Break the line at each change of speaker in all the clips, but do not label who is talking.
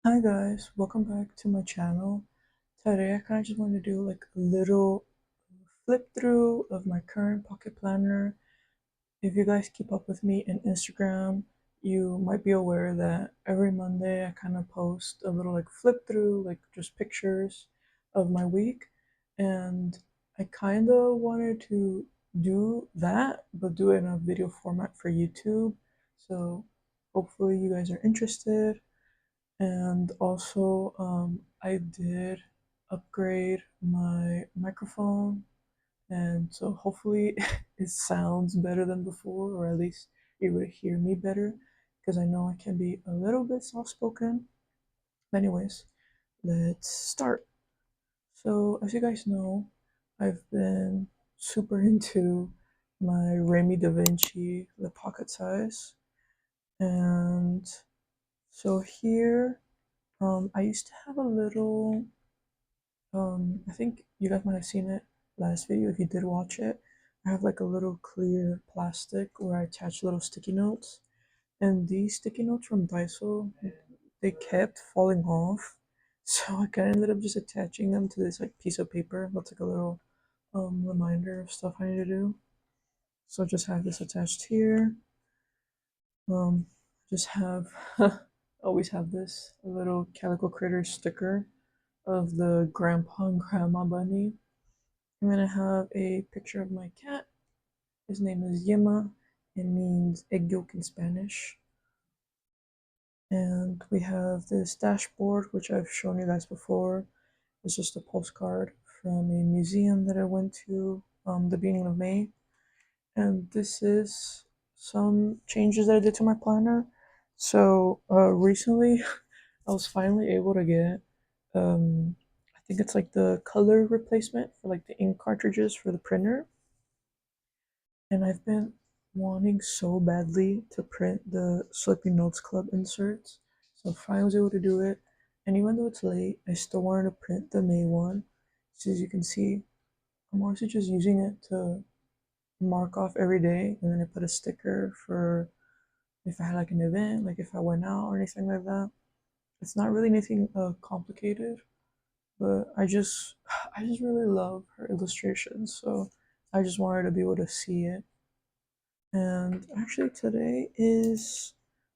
Hi guys, welcome back to my channel. Today I kind of just wanted to do like a little flip through of my current pocket planner. If you guys keep up with me in Instagram, you might be aware that every Monday I kind of post a little like flip through, like just pictures of my week. And I kind of wanted to do that, but do it in a video format for YouTube. So hopefully you guys are interested. And also, I did upgrade my microphone, and so hopefully it sounds better than before, or at least you would hear me better, because I know I can be a little bit soft-spoken. Anyways, let's start. So, as you guys know, I've been super into my Remy Da Vinci, the pocket size, and so here I used to have a little, I think you guys might have seen it last video if you did watch it. I have like a little clear plastic where I attach little sticky notes. And these sticky notes from Daiso, they kept falling off. So I kind of ended up just attaching them to this like piece of paper. That's like a little reminder of stuff I need to do. So just have this attached here. Um, just have, always have this little Calico Critter sticker of the grandpa and grandma bunny. I'm gonna have a picture of my cat. His name is Yema. It means egg yolk in Spanish. And we have this dashboard, which I've shown you guys before. It's just a postcard from a museum that I went to the beginning of May. And this is some changes that I did to my planner. So recently, I was finally able to get I think it's like the color replacement for like the ink cartridges for the printer. And I've been wanting so badly to print the Sleepy Notes Club inserts. So finally I was able to do it. And even though it's late, I still wanted to print the May one. So as you can see, I'm also just using it to mark off every day, and then I put a sticker for if I had like an event, like if I went out or anything like that. It's not really anything complicated, but I just really love her illustrations, so I just wanted to be able to see it. And actually today is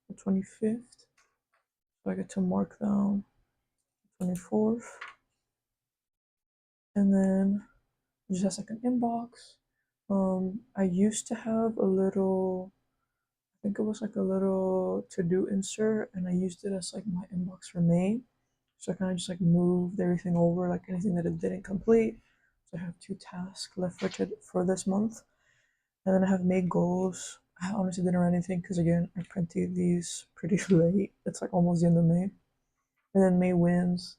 the 25th, so I get to mark down the 24th, and then it just has like an inbox. I used to have a little, I think it was like a little to-do insert, and I used it as like my inbox for May. So I kind of just like moved everything over, like anything that it didn't complete. So I have 2 tasks left for this month. And then I have made goals. I honestly didn't write anything because again, I printed these pretty late. It's like almost the end of May. And then May wins.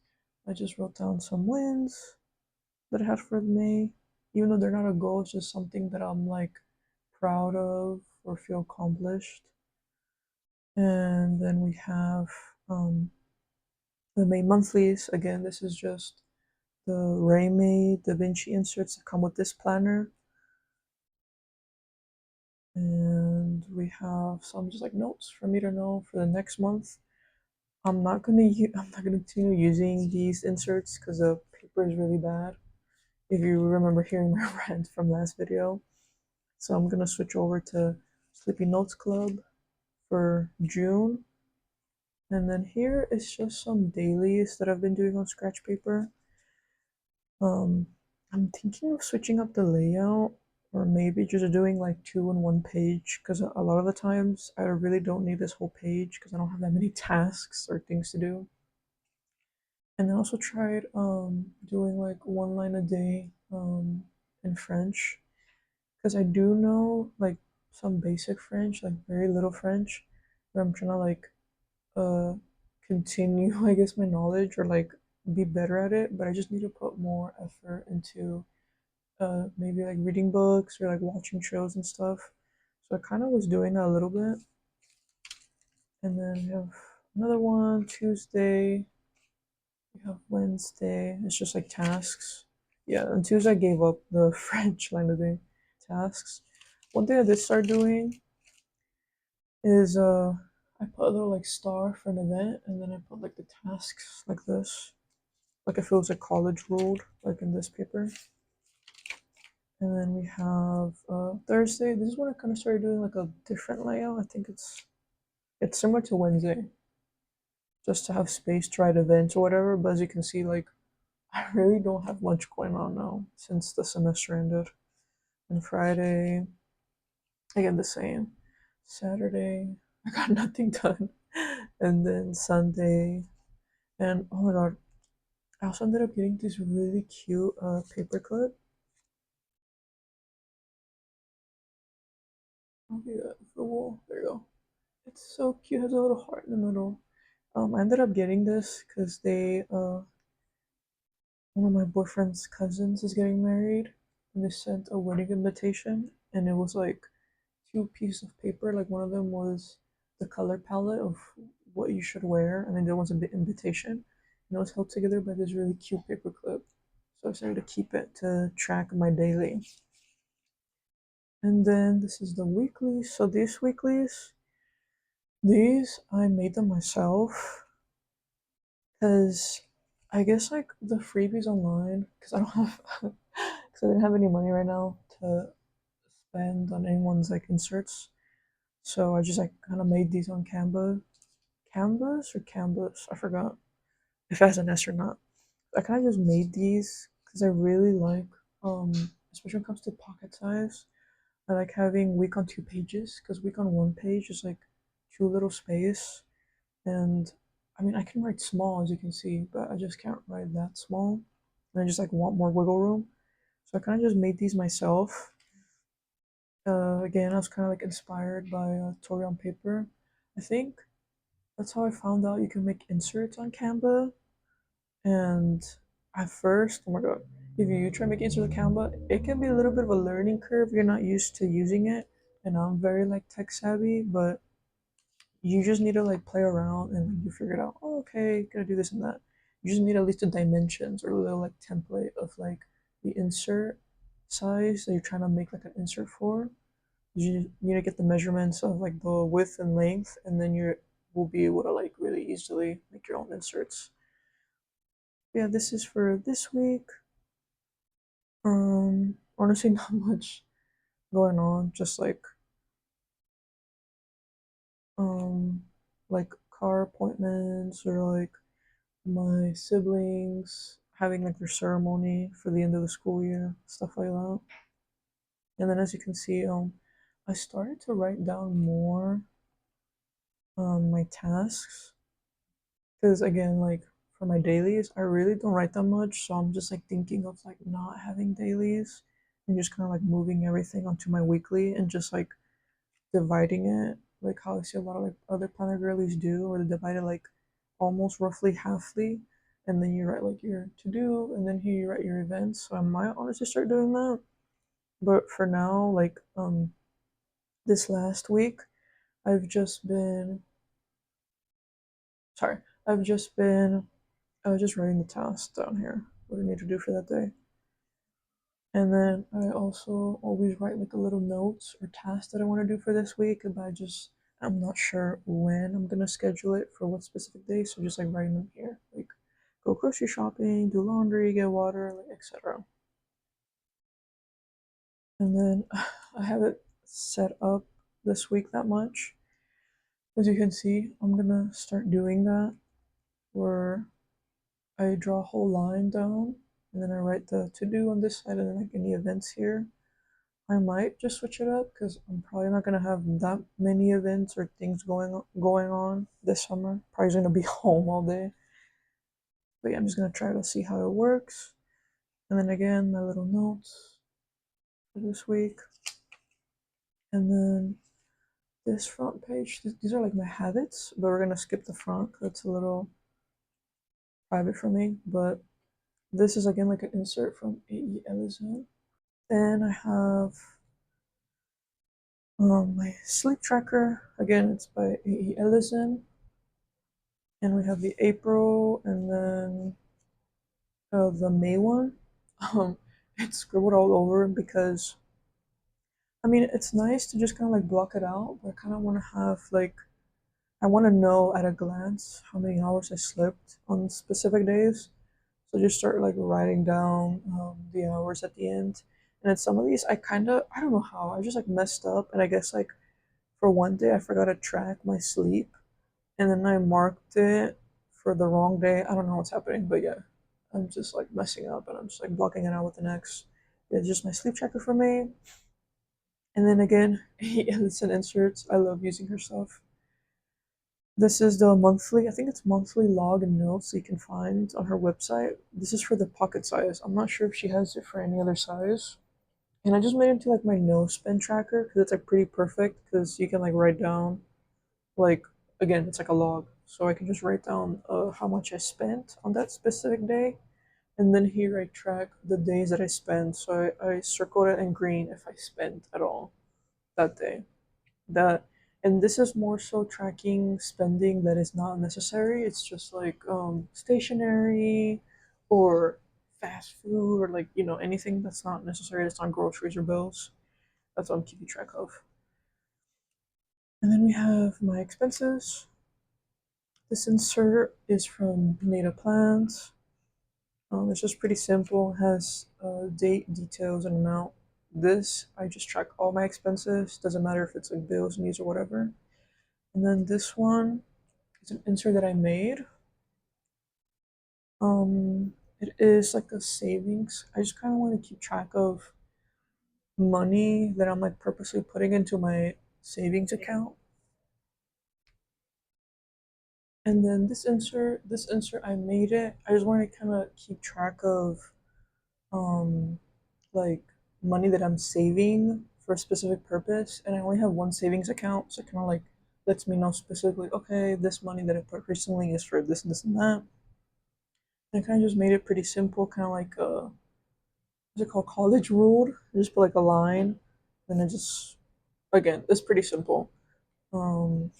I just wrote down some wins that I had for May. Even though they're not a goal, it's just something that I'm like proud of or feel accomplished. And then we have the May monthlies. Again, this is just the Remy Da Vinci inserts that come with this planner. And we have some just like notes for me to know for the next month. I'm not gonna continue using these inserts because the paper is really bad. If you remember hearing my rant from last video, so I'm gonna switch over to Sleepy Notes Club for June. And then here is just some dailies that I've been doing on scratch paper. I'm thinking of switching up the layout, or maybe just doing like 2 in 1 page, because a lot of the times I really don't need this whole page because I don't have that many tasks or things to do. And I also tried doing like 1 line a day in French, because I do know like some basic French, like very little French, where I'm trying to like uh continue I guess my knowledge or like be better at it, but I just need to put more effort into maybe like reading books or like watching shows and stuff. So I kind of was doing that a little bit. And then we have another one Tuesday. We have Wednesday. It's just like tasks. Yeah, on Tuesday I gave up the French line of day tasks. One thing I did start doing is I put a little like star for an event, and then I put like the tasks like this, like if it was a college ruled, like in this paper. And then we have Thursday. This is when I kind of started doing like a different layout. I think it's similar to Wednesday, just to have space to write events or whatever. But as you can see, like I really don't have much going on now since the semester ended. And Friday, again the same. Saturday, I got nothing done. And then Sunday, and oh my god, I also ended up getting this really cute paper clip. I'll do that for the wall. There you go. It's so cute. It has a little heart in the middle. I ended up getting this because one of my boyfriend's cousins is getting married, and they sent a wedding invitation, and it was like two pieces of paper. Like one of them was the color palette of what you should wear, and then there was a bit invitation, and it was held together by this really cute paper clip. So I decided to keep it to track my daily. And then this is the weeklies. So these weeklies, these I made them myself because I guess like the freebies online, because I don't have, because I didn't have any money right now to spend on anyone's like inserts. So I just like kind of made these on Canvas or Canvas. I forgot if it has an S or not. I kind of just made these because I really like, especially when it comes to pocket size. I like having week on 2 pages because week on 1 page is like too little space. And I mean, I can write small as you can see, but I just can't write that small. And I just like want more wiggle room. So I kind of just made these myself. Again, I was kind of like inspired by Tori on paper. I think that's how I found out you can make inserts on Canva. And at first, oh my god, if you try making inserts on Canva, it can be a little bit of a learning curve. You're not used to using it. And I'm very like tech savvy, but you just need to like play around and like, you figure it out. Oh, okay, gotta do this and that. You just need at least the dimensions or a little like template of like the insert size that you're trying to make like an insert for. You need to get the measurements of like the width and length, and then you will be able to like really easily make your own inserts. Yeah, this is for this week. Honestly, not much going on. Just um, like car appointments or like my siblings having like their ceremony for the end of the school year, stuff like that. And then as you can see, I started to write down more my tasks because again, like for my dailies, I really don't write that much, so I'm just like thinking of like not having dailies and just kind of like moving everything onto my weekly and just like dividing it like how I see a lot of like other planner girlies do, or they divide it like almost roughly halfly, and then you write like your to do, and then here you write your events. So I might honestly start doing that. But for now, like this last week, I've just been sorry, I've just been just writing the tasks down here, what I need to do for that day. And then I also always write like a little notes or tasks that I want to do for this week, but I'm not sure when I'm gonna schedule it for what specific day, so just like writing them here, like go grocery shopping, do laundry, get water, like etc. And then I haven't set up this week that much. As you can see, I'm gonna start doing that where I draw a whole line down and then I write the to do on this side and then like any events here. I might just switch it up because I'm probably not gonna have that many events or things going on this summer. Probably just gonna be home all day. But yeah, I'm just gonna try to see how it works. And then again, my little notes for this week. And then this front page, these are like my habits, but we're gonna skip the front because it's a little private for me. But this is again like an insert from Ae-Elizenn. Then I have my sleep tracker. Again, it's by Ae-Elizenn. And we have the April and then the May one. Um, it's scribbled all over because I mean it's nice to just kind of like block it out, but I kind of want to have like I want to know at a glance how many hours I slept on specific days. So just start like writing down the hours at the end. And then some of these I kind of, I don't know how, I just like messed up. And I guess like for one day I forgot to track my sleep. And then I marked it for the wrong day. I don't know what's happening, but yeah, I'm just like messing up and I'm just like blocking it out with an X. It's just my sleep tracker for me. And then again, Ae-Elizenn inserts. I love using her stuff. This is the monthly, I think it's monthly log and notes you can find on her website. This is for the pocket size. I'm not sure if she has it for any other size. And I just made it into like my no spend tracker because it's like pretty perfect because you can like write down like again it's like a log. So I can just write down how much I spent on that specific day. And then here I track the days that I spent. So I circled it in green if I spent at all that day. That and this is more so tracking spending that is not necessary. It's just like stationery or fast food or like anything that's not necessary. That's not groceries or bills. That's what I'm keeping track of. And then we have my expenses. This insert is from Beta Plans. It's just pretty simple. It has date, details, and amount. This I just track all my expenses. Doesn't matter if it's like bills, needs, or whatever. And then this one is an insert that I made. It is like a savings. I just kind of want to keep track of money that I'm like purposely putting into my savings account. And then this insert, I made it. I just want to kind of keep track of um like money that I'm saving for a specific purpose, and I only have one savings account, so it kind of like lets me know specifically, okay, this money that I put recently is for this, this, and that. And I kind of just made it pretty simple, kind of like what's it called, college ruled. I just put like a line, and I just again, it's pretty simple. Um,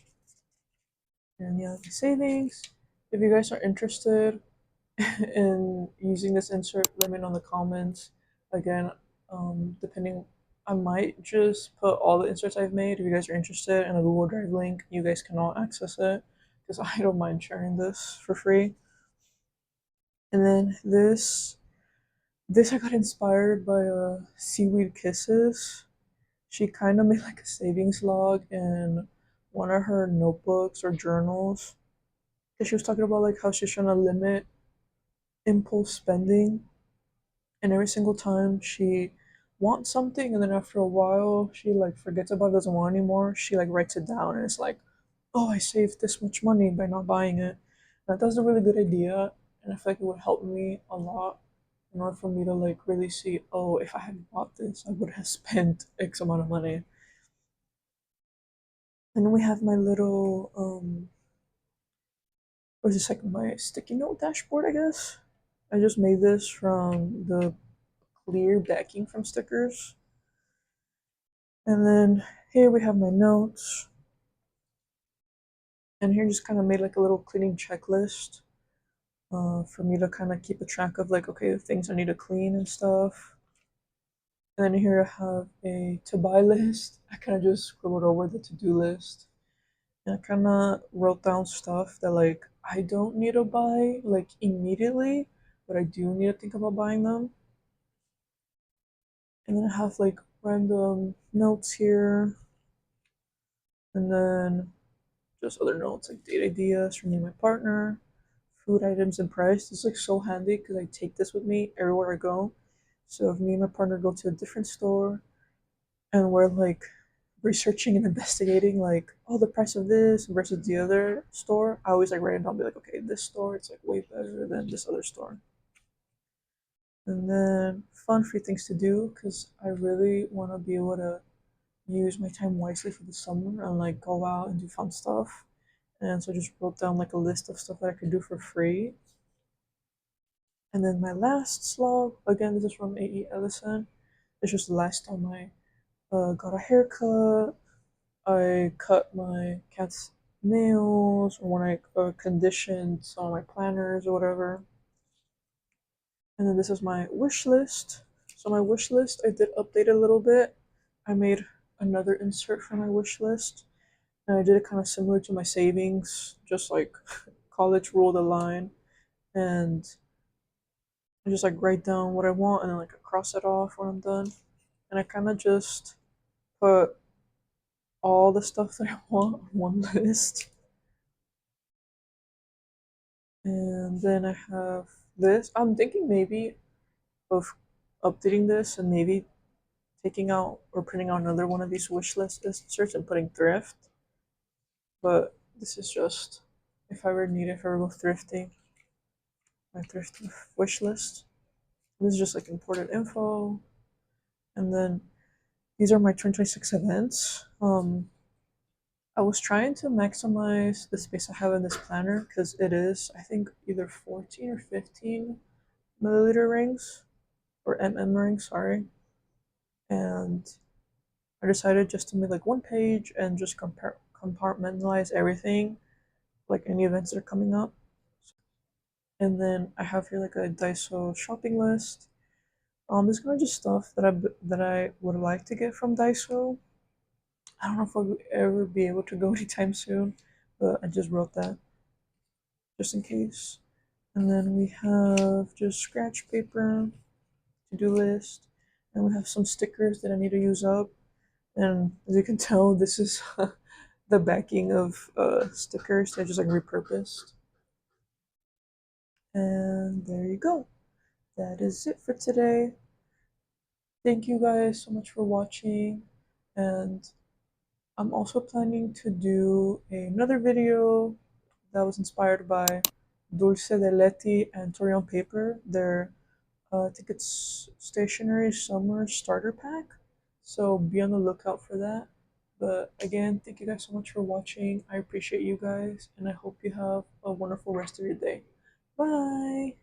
and yeah, the savings. If you guys are interested in using this insert, let me know in the comments. Again, depending, I might just put all the inserts I've made. If you guys are interested in a Google Drive link, you guys can all access it because I don't mind sharing this for free. And then this I got inspired by Seaweed Kisses. She kind of made like a savings log in one of her notebooks or journals. Because she was talking about like how she's trying to limit impulse spending, and every single time she wants something, and then after a while she like forgets about it, doesn't want anymore. She like writes it down, and it's like, oh, I saved this much money by not buying it. And that's a really good idea, and I feel like it would help me a lot in order for me to like really see, oh, if I had bought this, I would have spent X amount of money. And then we have my little what is this, like my sticky note dashboard, I guess. I just made this from the clear backing from stickers. And then here we have my notes. And here just kind of made like a little cleaning checklist for me to kind of keep a track of like, okay, the things I need to clean and stuff. And then here I have a to buy list. I kind of just scribbled over the to do list. And I kind of wrote down stuff that like I don't need to buy like immediately, but I do need to think about buying them. And then I have like random notes here, and then just other notes like date ideas from me and my partner, food items and price. This is like so handy because I take this with me everywhere I go. So if me and my partner go to a different store and we're like researching and investigating like, oh, the price of this versus the other store, I always like write it down, be like, okay, this store it's like way better than this other store. And then fun free things to do because I really want to be able to use my time wisely for the summer and like go out and do fun stuff. And so I just wrote down like a list of stuff that I could do for free. And then my last slog, again, this is from Ae-Elizenn. It's just the last time I got a haircut. I cut my cat's nails, or when I conditioned some of my planners or whatever. And then this is my wish list. So my wish list, I did update a little bit. I made another insert for my wish list. And I did it kind of similar to my savings, just like college ruled a line, and I just like write down what I want and then like cross it off when I'm done. And I kind of just put all the stuff that I want on one list. And then I have this. I'm thinking maybe of updating this and maybe taking out or printing out another one of these wish list inserts and putting thrift. But this is just if I ever need it for go thrifting, my thrift wish list. This is just like important info. And then these are my 2026 events. I was trying to maximize the space I have in this planner because it is, I think, either 14 or 15 milliliter rings or rings, sorry. And I decided just to make like one page and just compartmentalize everything, like any events that are coming up. And then I have here like a Daiso shopping list. This kind of just stuff that I would like to get from Daiso. I don't know if I'll ever be able to go anytime soon, but I just wrote that just in case. And then we have just scratch paper, to-do list, and we have some stickers that I need to use up. And as you can tell, this is the backing of stickers that I just like repurposed. And there you go. That is it for today. Thank you guys so much for watching. And I'm also planning to do another video that was inspired by Dulce de Leti and Torion Paper. Their I think it's stationery summer starter pack. So be on the lookout for that. But again, thank you guys so much for watching. I appreciate you guys, and I hope you have a wonderful rest of your day. Bye!